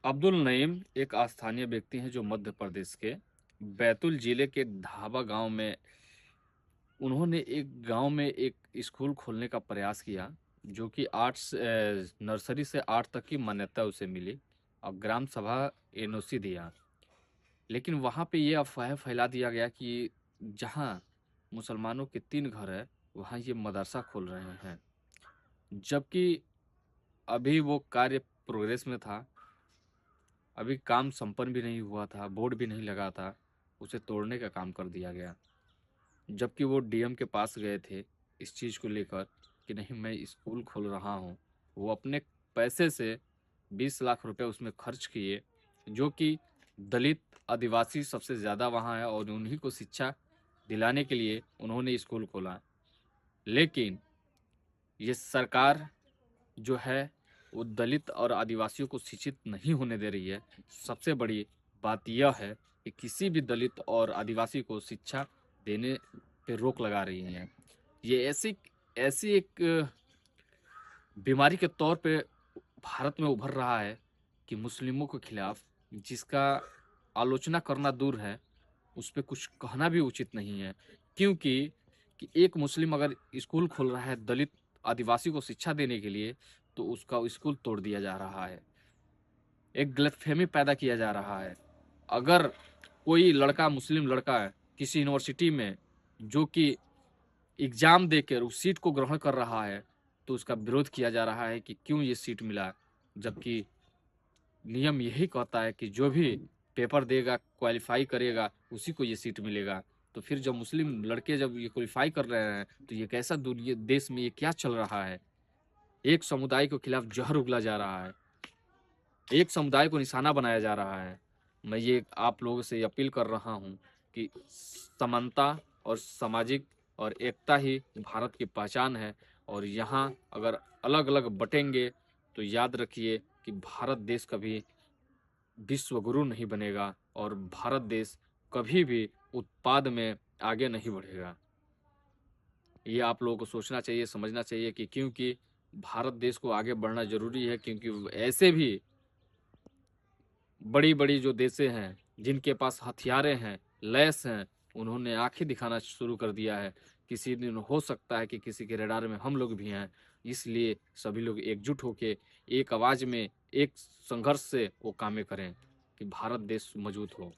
अब्दुल नईम एक स्थानीय व्यक्ति हैं जो मध्य प्रदेश के बैतूल जिले के ढाबा गांव में उन्होंने एक गांव में एक स्कूल खोलने का प्रयास किया जो कि नर्सरी से 8 तक की मान्यता उसे मिली और ग्राम सभा एनओसी दिया। लेकिन वहां पे ये अफवाह फैला दिया गया कि जहां मुसलमानों के 3 घर है वहां ये मदरसा खोल रहे हैं, जबकि अभी वो कार्य प्रोग्रेस में था। अभी काम संपन्न भी नहीं हुआ था, बोर्ड भी नहीं लगा था, उसे तोड़ने का काम कर दिया गया। जबकि वो डीएम के पास गए थे इस चीज़ को लेकर कि नहीं मैं स्कूल खोल रहा हूँ। वो अपने पैसे से 20 लाख रुपए उसमें खर्च किए, जो कि दलित आदिवासी सबसे ज़्यादा वहाँ है और उन्हीं को शिक्षा दिलाने के लिए उन्होंने स्कूल खोला। लेकिन ये सरकार जो है वो दलित और आदिवासियों को शिक्षित नहीं होने दे रही है। सबसे बड़ी बात यह है कि किसी भी दलित और आदिवासी को शिक्षा देने पे रोक लगा रही है। ये ऐसी ऐसी एक बीमारी के तौर पे भारत में उभर रहा है कि मुस्लिमों के खिलाफ जिसका आलोचना करना दूर है, उस पे कुछ कहना भी उचित नहीं है। क्योंकि कि एक मुस्लिम अगर स्कूल खोल रहा है दलित आदिवासी को शिक्षा देने के लिए, तो उसका स्कूल तोड़ दिया जा रहा है। एक गलतफहमी पैदा किया जा रहा है। अगर कोई लड़का मुस्लिम लड़का है किसी यूनिवर्सिटी में जो कि एग्जाम देकर उस सीट को ग्रहण कर रहा है, तो उसका विरोध किया जा रहा है कि क्यों ये सीट मिला, जबकि नियम यही कहता है कि जो भी पेपर देगा, क्वालिफ़ाई करेगा, उसी को ये सीट मिलेगा। तो फिर जब मुस्लिम लड़के जब ये क्वालिफ़ाई कर रहे हैं, तो ये कैसा दुनिया देश में ये क्या चल रहा है? एक समुदाय के खिलाफ ज़हर उगला जा रहा है, एक समुदाय को निशाना बनाया जा रहा है। मैं ये आप लोगों से अपील कर रहा हूँ कि समानता और सामाजिक और एकता ही भारत की पहचान है और यहाँ अगर अलग-अलग बटेंगे, तो याद रखिए कि भारत देश कभी विश्व गुरु नहीं बनेगा और भारत देश कभी भी उत्पाद में आगे नहीं बढ़ेगा। ये आप लोगों को सोचना चाहिए, समझना चाहिए कि क्योंकि भारत देश को आगे बढ़ना ज़रूरी है, क्योंकि ऐसे भी बड़ी-बड़ी जो देशें हैं, जिनके पास हथियारें हैं, लैस हैं, उन्होंने आँखें दिखाना शुरू कर दिया है। किसी दिन हो सकता है कि किसी के रडार में हम लोग भी हैं। इसलिए सभी लोग एकजुट होके एक आवाज़ में, एक संघर्ष से वो कामें करें कि भारत देश मजबूत हो।